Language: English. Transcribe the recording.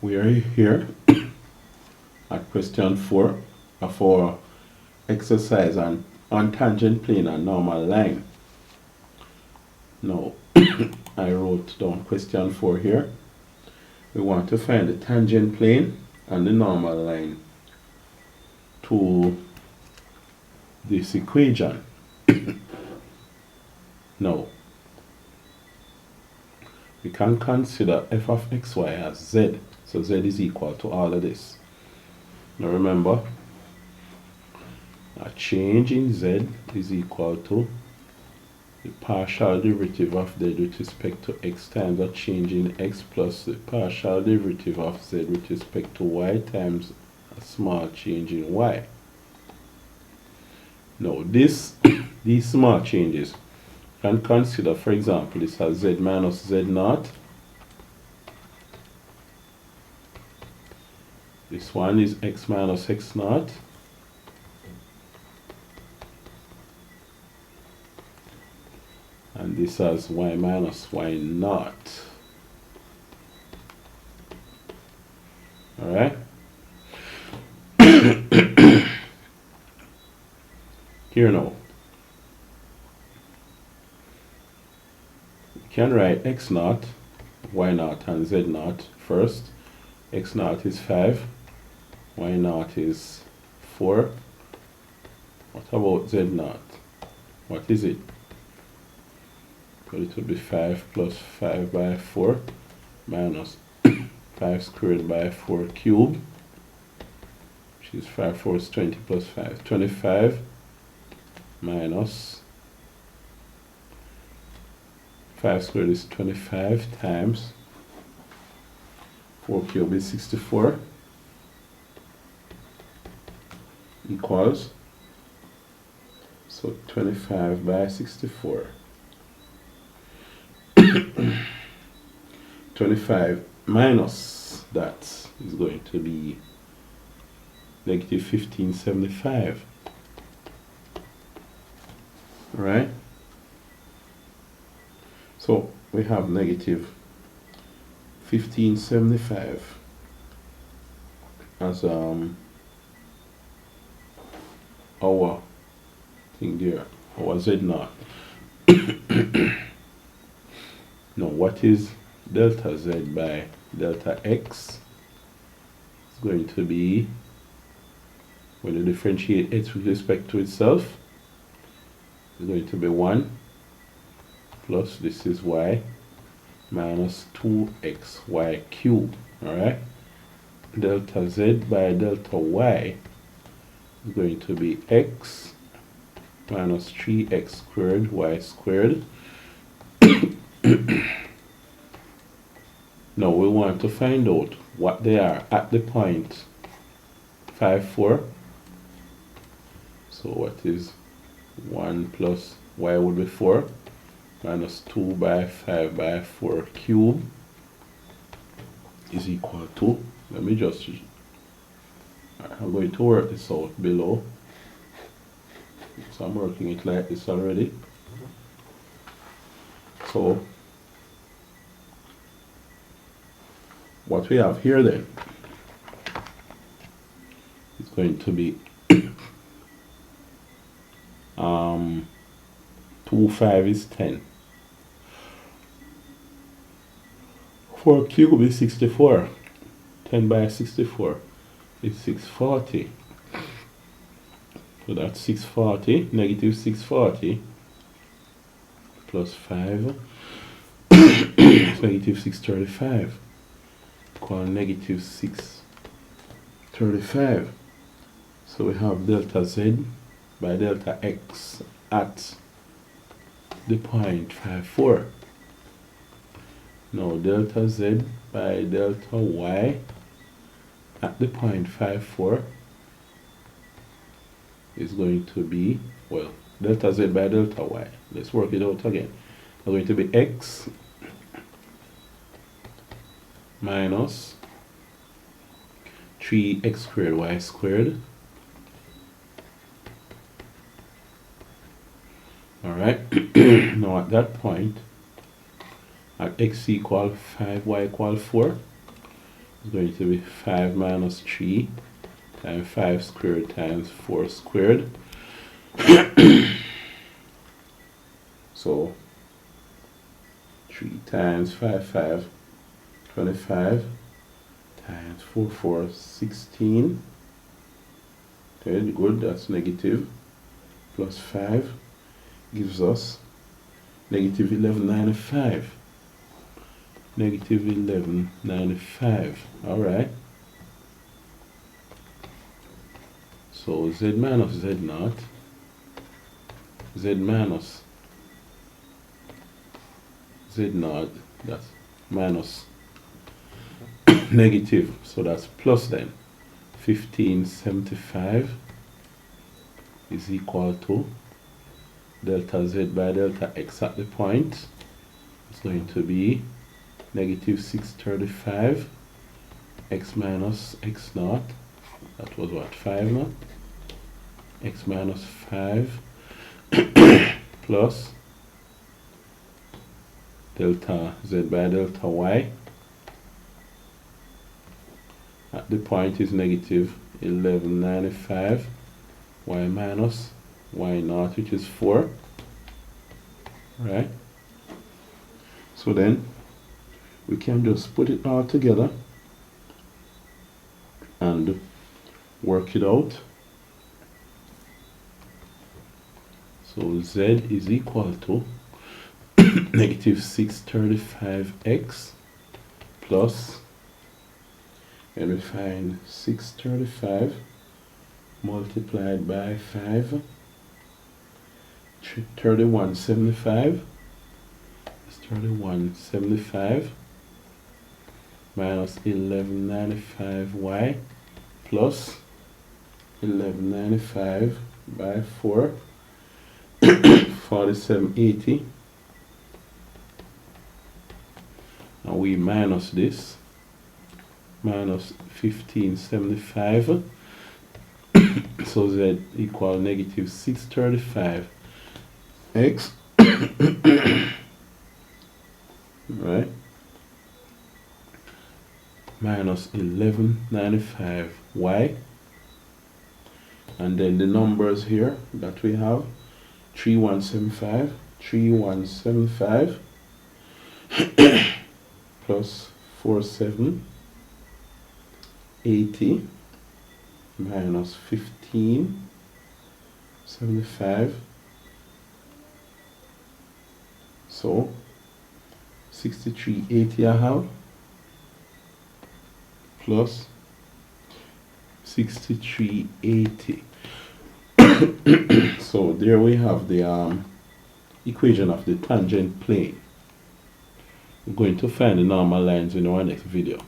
We are here at question 4 of our exercise on tangent plane and normal line. Now, I wrote down question 4 here. We want to find the tangent plane and the normal line to this equation. Now, we can consider f of xy as z. So z is equal to all of this. Now remember, a change in z is equal to the partial derivative of z with respect to x times a change in x plus the partial derivative of z with respect to y times a small change in y. Now these small changes can consider, for example, this as z minus z naught. This one is x minus x naught. And this has y minus y naught. Alright? Here now. We can write x naught, y naught, and z naught first. X naught is 5. Y naught is 4. What about z naught? What is it? Well, it will be 5 plus 5 by 4 minus 5 squared by 4 cubed, which is 5 fourths 20 plus 5. 25 minus 5 squared is 25 times 4 cubed is 64 equals, so 25 by 64. 25 minus that is going to be negative 1575. Right? So we have negative 1575 as our thing there, our z naught. Now what is delta z by delta x? It's going to be, when you differentiate x with respect to itself, it's going to be 1 plus this is y minus 2xy cubed. Alright? Delta z by delta y is going to be x minus 3x squared y squared. Now we want to find out what they are at the point 5, 4. So what is 1 plus y would be 4 minus 2 by 5 by 4 cube is equal to, let me just, I'm going to work this out below. So I'm working it like this already. So what we have here then is going to be 2, 5 is 10. 4 cubed is 64. 10 by 64 is 640. So that's 640, negative 640 plus 5 is negative 635. Equal negative 635. So we have delta z by delta x at the point 5, 4. Now delta z by delta y at the point 5, 4 is going to be, well, delta z by delta y. Let's work it out again. It's going to be x minus 3x squared y squared. Alright, now at that point, at x equal 5, y equal 4, is going to be 5 minus 3 times 5 squared times 4 squared. So 3 times 5, 25 times 4, 16. Okay, good, that's negative. Plus 5 gives us negative 1195. Negative 1195. Alright. So z minus z naught. Z minus z naught, that's minus negative, so that's plus then. 1575 is equal to delta z by delta x at the point. It's going to be negative 635 x minus x naught. That was what, 5 now? X minus 5 plus delta z by delta y at the point is negative 1195 y minus y naught, which is 4, right? So then we can just put it all together and work it out. So z is equal to negative 635x plus, and we find 635 multiplied by 5, 3175 is 3175 minus 1195y plus 1195 by 4, 4780, and we minus this, minus 1575, so z equal negative 635 x right, minus 1195 y, and then the numbers here that we have, 3175 plus 4780 minus 1575, so 6380 I have plus 6380. So there we have the equation of the tangent plane. We're going to find the normal lines in our next video.